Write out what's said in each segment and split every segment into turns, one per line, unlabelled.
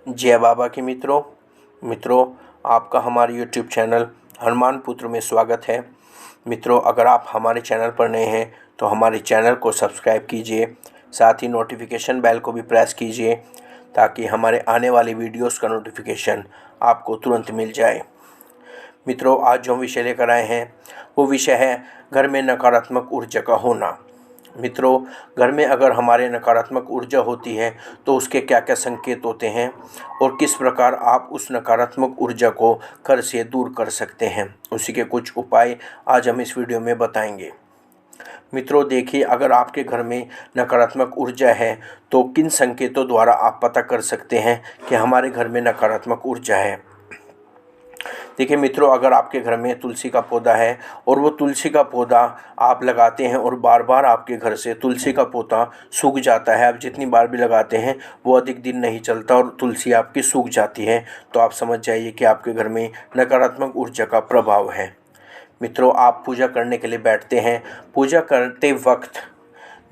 जय बाबा के मित्रों आपका हमारे यूट्यूब चैनल हनुमान पुत्र में स्वागत है। मित्रों, अगर आप हमारे चैनल पर नए हैं तो हमारे चैनल को सब्सक्राइब कीजिए, साथ ही नोटिफिकेशन बेल को भी प्रेस कीजिए ताकि हमारे आने वाली वीडियोस का नोटिफिकेशन आपको तुरंत मिल जाए। मित्रों, आज जो विषय लेकर आए हैं वो विषय है घर में नकारात्मक ऊर्जा का होना। मित्रों, घर में अगर हमारे नकारात्मक ऊर्जा होती है तो उसके क्या क्या संकेत होते हैं और किस प्रकार आप उस नकारात्मक ऊर्जा को घर से दूर कर सकते हैं, उसी के कुछ उपाय आज हम इस वीडियो में बताएंगे। मित्रों देखिए, अगर आपके घर में नकारात्मक ऊर्जा है तो किन संकेतों द्वारा आप पता कर सकते हैं कि हमारे घर में नकारात्मक ऊर्जा है। देखिए मित्रों, अगर आपके घर में तुलसी का पौधा है और वो तुलसी का पौधा आप लगाते हैं और बार बार आपके घर से तुलसी का पौधा सूख जाता है, आप जितनी बार भी लगाते हैं वो अधिक दिन नहीं चलता और तुलसी आपकी सूख जाती है, तो आप समझ जाइए कि आपके घर में नकारात्मक ऊर्जा का प्रभाव है। मित्रों, आप पूजा करने के लिए बैठते हैं, पूजा करते वक्त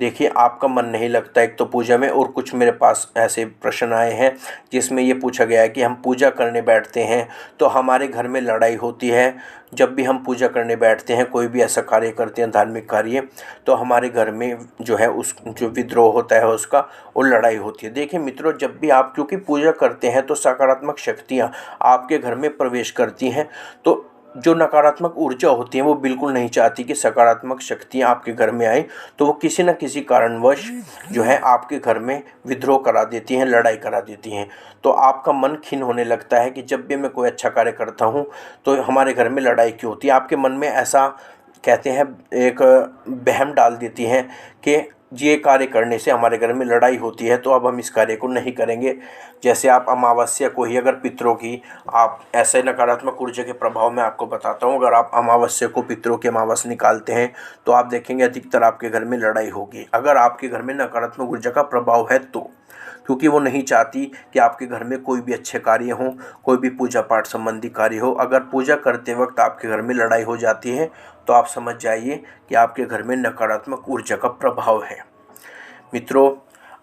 देखिए आपका मन नहीं लगता एक तो पूजा में, और कुछ मेरे पास ऐसे प्रश्न आए हैं जिसमें ये पूछा गया है कि हम पूजा करने बैठते हैं तो हमारे घर में लड़ाई होती है। जब भी हम पूजा करने बैठते हैं, कोई भी ऐसा कार्य करते हैं धार्मिक कार्य, तो हमारे घर में जो है उस जो विद्रोह होता है उसका और लड़ाई होती है। देखिए मित्रों, जब भी आप क्योंकि पूजा करते हैं तो सकारात्मक शक्तियाँ आपके घर में प्रवेश करती हैं, तो जो नकारात्मक ऊर्जा होती है वो बिल्कुल नहीं चाहती कि सकारात्मक शक्तियाँ आपके घर में आए, तो वो किसी न किसी कारणवश जो है आपके घर में विद्रोह करा देती हैं, लड़ाई करा देती हैं। तो आपका मन खिन्न होने लगता है कि जब भी मैं कोई अच्छा कार्य करता हूँ तो हमारे घर में लड़ाई क्यों होती है। आपके मन में ऐसा कहते हैं एक वहम डाल देती हैं कि ये कार्य करने से हमारे घर में लड़ाई होती है, तो अब हम इस कार्य को नहीं करेंगे। जैसे आप अमावस्या को ही अगर पितरों की आप ऐसे नकारात्मक ऊर्जा के प्रभाव में आपको बताता हूँ, अगर आप अमावस्या को पितरों की अमावस्या निकालते हैं तो आप देखेंगे अधिकतर आपके घर में लड़ाई होगी, अगर आपके घर में नकारात्मक ऊर्जा का प्रभाव है तो। क्योंकि वो नहीं चाहती कि आपके घर में कोई भी अच्छे कार्य हो, कोई भी पूजा पाठ संबंधी कार्य हो। अगर पूजा करते वक्त आपके घर में लड़ाई हो जाती है तो आप समझ जाइए कि आपके घर में नकारात्मक ऊर्जा का प्रभाव है। मित्रों,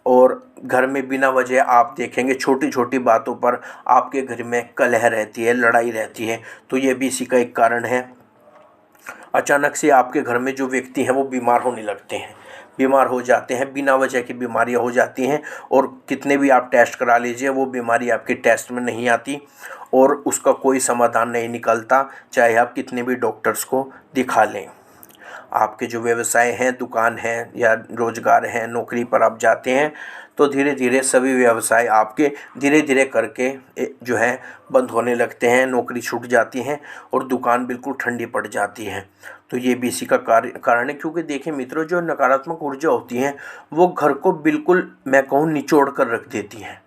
और घर में बिना वजह आप देखेंगे छोटी छोटी बातों पर आपके घर में कलह रहती है, लड़ाई रहती है, तो ये भी इसी का एक कारण है। अचानक से आपके घर में जो व्यक्ति हैं वो बीमार होने लगते हैं, बीमार हो जाते हैं, बिना वजह की बीमारियां हो जाती हैं, और कितने भी आप टेस्ट करा लीजिए वो बीमारी आपके टेस्ट में नहीं आती और उसका कोई समाधान नहीं निकलता, चाहे आप कितने भी डॉक्टर्स को दिखा लें। आपके जो व्यवसाय हैं, दुकान है या रोजगार है, नौकरी पर आप जाते हैं, तो धीरे धीरे सभी व्यवसाय आपके धीरे धीरे करके जो है बंद होने लगते हैं, नौकरी छूट जाती हैं और दुकान बिल्कुल ठंडी पड़ जाती है। तो ये भी इसी का कारण है। क्योंकि देखिए मित्रों, जो नकारात्मक ऊर्जा होती हैं वो घर को बिल्कुल मैं कहूँ निचोड़ कर रख देती हैं।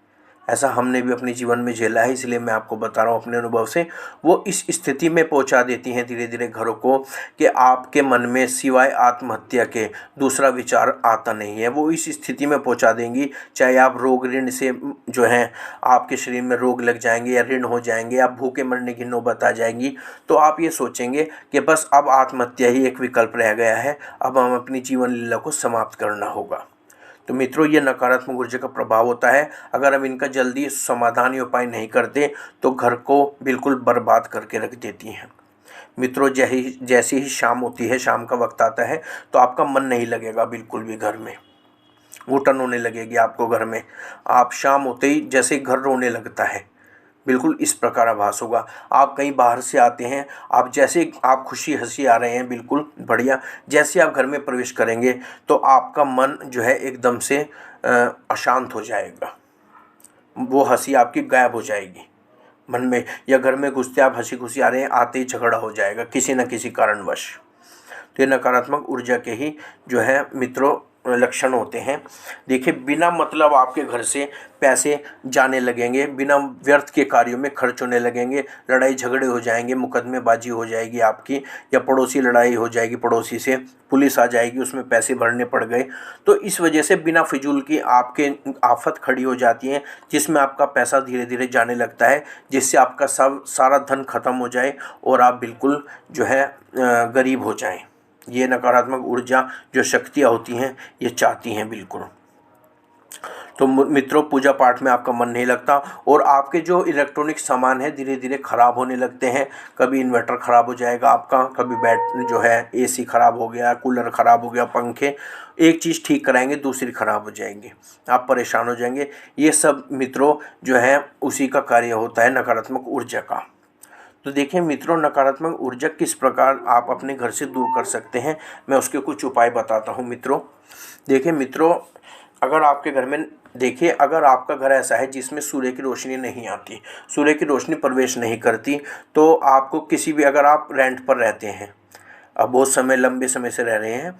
ऐसा हमने भी अपने जीवन में झेला है, इसलिए मैं आपको बता रहा हूँ अपने अनुभव से। वो इस स्थिति में पहुँचा देती हैं धीरे धीरे घरों को कि आपके मन में सिवाय आत्महत्या के दूसरा विचार आता नहीं है। वो इस स्थिति में पहुँचा देंगी, चाहे आप रोग ऋण से जो है आपके शरीर में रोग लग जाएंगे या ऋण हो जाएंगे, आप भूखे मरने की नौबत आ जाएंगी, तो आप ये सोचेंगे कि बस अब आत्महत्या ही एक विकल्प रह गया है, अब हम अपनी जीवन लीला को समाप्त करना होगा। तो मित्रों, ये नकारात्मक ऊर्जा का प्रभाव होता है। अगर हम इनका जल्दी समाधान या उपाय नहीं करते तो घर को बिल्कुल बर्बाद करके रख देती हैं। मित्रों, जैसे ही शाम होती है, शाम का वक्त आता है, तो आपका मन नहीं लगेगा बिल्कुल भी घर में, घुटन होने लगेगी आपको घर में। आप शाम होते ही जैसे घर रोने लगता है, बिल्कुल इस प्रकार आभास होगा। आप कहीं बाहर से आते हैं, आप जैसे आप खुशी हंसी आ रहे हैं बिल्कुल बढ़िया, जैसे आप घर में प्रवेश करेंगे तो आपका मन जो है एकदम से अशांत हो जाएगा, वो हंसी आपकी गायब हो जाएगी मन में। या घर में घुसते आप हंसी खुशी आ रहे हैं, आते ही झगड़ा हो जाएगा किसी न किसी कारणवश। तो ये नकारात्मक ऊर्जा के ही जो है मित्रों लक्षण होते हैं। देखिए, बिना मतलब आपके घर से पैसे जाने लगेंगे, बिना व्यर्थ के कार्यों में खर्च होने लगेंगे, लड़ाई झगड़े हो जाएंगे, मुकदमेबाजी हो जाएगी आपकी, या पड़ोसी लड़ाई हो जाएगी, पड़ोसी से पुलिस आ जाएगी, उसमें पैसे भरने पड़ गए। तो इस वजह से बिना फिजूल की आपके आफत खड़ी हो जाती है, जिसमें आपका पैसा धीरे धीरे जाने लगता है, जिससे आपका सब सारा धन खत्म हो जाए और आप बिल्कुल जो है गरीब हो जाएं। ये नकारात्मक ऊर्जा जो शक्तियाँ होती हैं ये चाहती हैं बिल्कुल। तो मित्रों पूजा पाठ में आपका मन नहीं लगता और आपके जो इलेक्ट्रॉनिक सामान है धीरे धीरे ख़राब होने लगते हैं। कभी इन्वर्टर ख़राब हो जाएगा आपका, कभी बैट जो है एसी ख़राब हो गया, कूलर ख़राब हो गया, पंखे, एक चीज़ ठीक कराएंगे दूसरी ख़राब हो जाएंगी, आप परेशान हो जाएंगे। ये सब मित्रों जो है उसी का कार्य होता है नकारात्मक ऊर्जा का। तो देखिए मित्रों, नकारात्मक ऊर्जा किस प्रकार आप अपने घर से दूर कर सकते हैं, मैं उसके कुछ उपाय बताता हूँ मित्रों। देखिए मित्रों, अगर आपके घर में देखिए अगर आपका घर ऐसा है जिसमें सूर्य की रोशनी नहीं आती, सूर्य की रोशनी प्रवेश नहीं करती, तो आपको किसी भी, अगर आप रेंट पर रहते हैं, अब बहुत समय लंबे समय से रह रहे हैं,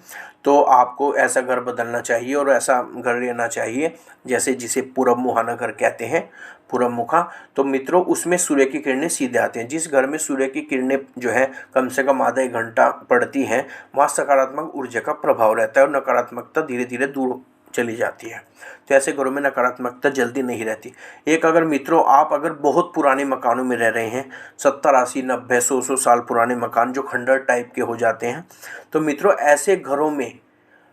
तो आपको ऐसा घर बदलना चाहिए और ऐसा घर लेना चाहिए जैसे जिसे पूरब मुहाना घर कहते हैं, पूरब मुखा। तो मित्रों उसमें सूर्य की किरणें सीधे आती हैं। जिस घर में सूर्य की किरणें जो है कम से कम आधा एक घंटा पड़ती हैं, वहाँ सकारात्मक ऊर्जा का प्रभाव रहता है और नकारात्मकता धीरे धीरे दूर चली जाती है। तो ऐसे घरों में नकारात्मकता जल्दी नहीं रहती। एक अगर मित्रों आप अगर बहुत पुराने मकानों में रह रहे हैं, 70 80 90 100 साल पुराने मकान जो खंडर टाइप के हो जाते हैं, तो मित्रों ऐसे घरों में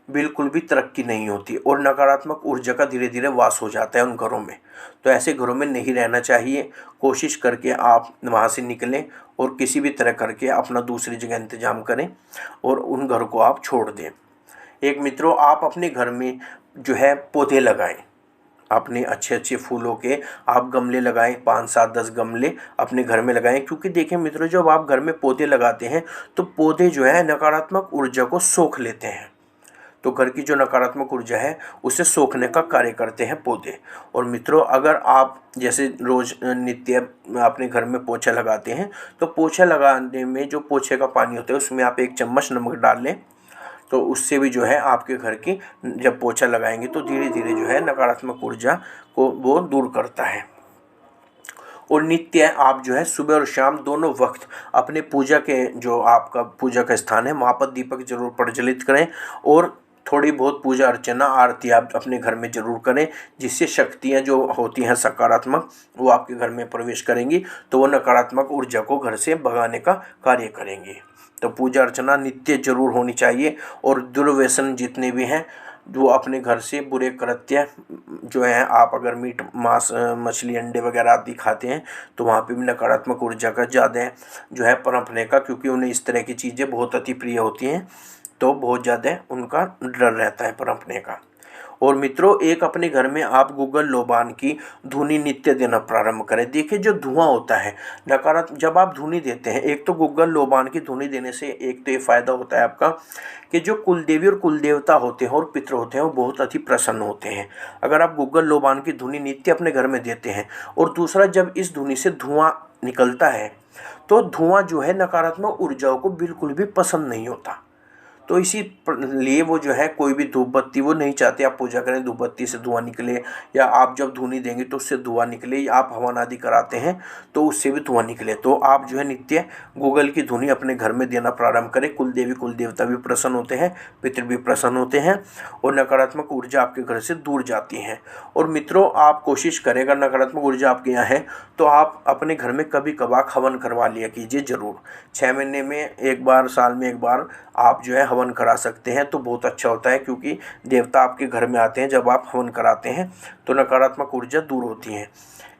बिल्कुल भी तरक्की नहीं होती और नकारात्मक ऊर्जा का धीरे धीरे वास हो जाता है उन घरों में। तो ऐसे घरों में नहीं रहना चाहिए। कोशिश करके आप वहाँ से निकलें और किसी भी तरह करके अपना दूसरी जगह इंतजाम करें और उन घर को आप छोड़ दें। एक मित्रों आप अपने घर में जो है पौधे लगाएं, अपने अच्छे अच्छे फूलों के आप गमले लगाएं, 5 7 10 गमले अपने घर में लगाएं। क्योंकि देखिए मित्रों जब आप घर में पौधे लगाते हैं तो पौधे जो है नकारात्मक ऊर्जा को सोख लेते हैं। तो घर की जो नकारात्मक ऊर्जा है उसे सोखने का कार्य करते हैं पौधे। और मित्रों अगर आप जैसे रोज नित्य अपने घर में पोछा लगाते हैं, तो पोछा लगाने में जो पोछे का पानी होता है उसमें आप 1 चम्मच नमक डाल लें, तो उससे भी जो है आपके घर की जब पोछा लगाएंगे तो धीरे धीरे जो है नकारात्मक ऊर्जा को वो दूर करता है। और नित्य आप जो है सुबह और शाम दोनों वक्त अपने पूजा के जो आपका पूजा का स्थान है वहाँ पर दीपक जरूर प्रज्वलित करें और थोड़ी बहुत पूजा अर्चना आरती आप अपने घर में जरूर करें, जिससे शक्तियाँ जो होती हैं सकारात्मक वो आपके घर में प्रवेश करेंगी, तो वो नकारात्मक ऊर्जा को घर से भगाने का कार्य करेंगी। तो पूजा अर्चना नित्य जरूर होनी चाहिए। और दुर्व्यसन जितने भी हैं वो अपने घर से बुरे कृत्य जो हैं, आप अगर मीट मांस मछली अंडे वगैरह आदि खाते हैं तो वहाँ पे भी नकारात्मक ऊर्जा का ज़्यादा जो है पनपने का, क्योंकि उन्हें इस तरह की चीज़ें बहुत अति प्रिय होती हैं, तो बहुत ज़्यादा उनका डर रहता है पनपने का। और मित्रों एक अपने घर में आप गूगल लोबान की धुनी नित्य देना प्रारंभ करें। देखिए जो धुआं होता है नकारात्मक, जब आप धुनी देते हैं, एक तो गूगल लोबान की धुनी देने से एक तो ये फ़ायदा होता है आपका कि जो कुलदेवी और कुलदेवता होते हैं और पितृ होते हैं वो बहुत अति प्रसन्न होते हैं अगर आप गूगल लोबान की धुनी नित्य अपने घर में देते हैं। और दूसरा, जब इस धुनी से धुआं निकलता है तो धुआं जो है नकारात्मक ऊर्जाओं को बिल्कुल भी पसंद नहीं होता। तो इसी लिए वो जो है कोई भी धूप बत्ती वो नहीं चाहते आप पूजा करें धूप बत्ती से धुआं निकले, या आप जब धुनी देंगे तो उससे धुआं निकले, या आप हवन आदि कराते हैं तो उससे भी धुआं निकले। तो आप जो है नित्य गूगल की धुनी अपने घर में देना प्रारंभ करें। कुल देवी कुल देवता भी प्रसन्न होते हैं, पितृ भी प्रसन्न होते हैं और नकारात्मक ऊर्जा आपके घर से दूर जाती है। और मित्रों आप कोशिश करें, अगर नकारात्मक ऊर्जा आपके यहाँ है तो आप अपने घर में कभी कभार हवन करवा लिया कीजिए ज़रूर। 6 महीने में एक बार, साल में एक बार आप जो है हवन करा सकते हैं तो बहुत अच्छा होता है, क्योंकि देवता आपके घर में आते हैं जब आप हवन कराते हैं तो नकारात्मक ऊर्जा दूर होती है।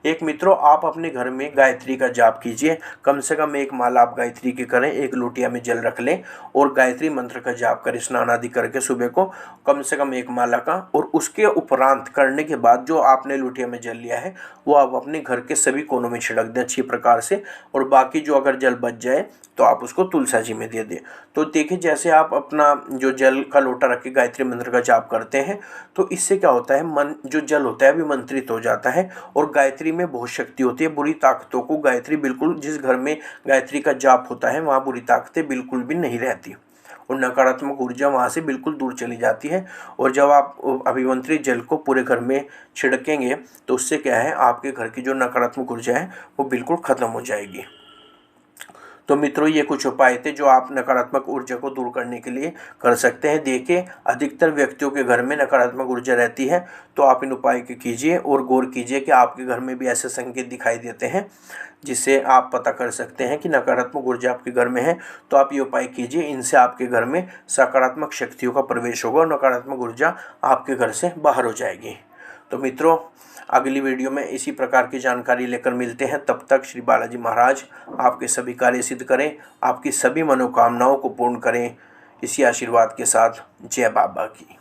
एक मित्रों आप अपने घर में गायत्री का जाप कीजिए, कम से कम 1 माला आप गायत्री की करें, 1 लोटिया में जल रख लें और गायत्री मंत्र का जाप करें स्नान आदि करके सुबह को, कम से कम 1 माला का। और उसके उपरांत करने के बाद जो आपने लोटिया में जल लिया है वो आप अपने घर के सभी कोनों में छिड़क दें अच्छी प्रकार से, और बाकी जो अगर जल बच जाए तो आप उसको तुलसा जी में दे दें। तो देखिए जैसे आप अपना जो जल का लोटा रख के गायत्री मंत्र का जाप करते हैं तो इससे क्या होता है, मन जो जल होता है अभिमंत्रित हो जाता है और गायत्री में बहुत शक्ति होती है। बुरी ताकतों को गायत्री बिल्कुल, जिस घर में गायत्री का जाप होता है वहाँ बुरी ताकतें बिल्कुल भी नहीं रहती और नकारात्मक ऊर्जा वहाँ से बिल्कुल दूर चली जाती है। और जब आप अभिमंत्रित जल को पूरे घर में छिड़केंगे तो उससे क्या है, आपके घर की जो नकारात्मक ऊर्जा है वो बिल्कुल ख़त्म हो जाएगी। तो मित्रों ये कुछ उपाय थे जो आप नकारात्मक ऊर्जा को दूर करने के लिए कर सकते हैं। देखिए अधिकतर व्यक्तियों के घर में नकारात्मक ऊर्जा रहती है, तो आप इन उपाय के कीजिए और गौर कीजिए कि आपके घर में भी ऐसे संकेत दिखाई देते हैं जिससे आप पता कर सकते हैं कि नकारात्मक ऊर्जा आपके घर में है। तो आप ये उपाय कीजिए, इनसे आपके घर में सकारात्मक शक्तियों का प्रवेश होगा और नकारात्मक ऊर्जा आपके घर से बाहर हो जाएगी। तो मित्रों, अगली वीडियो में इसी प्रकार की जानकारी लेकर मिलते हैं। तब तक श्री बालाजी महाराज आपके सभी कार्य सिद्ध करें, आपकी सभी मनोकामनाओं को पूर्ण करें। इसी आशीर्वाद के साथ जय बाबा की।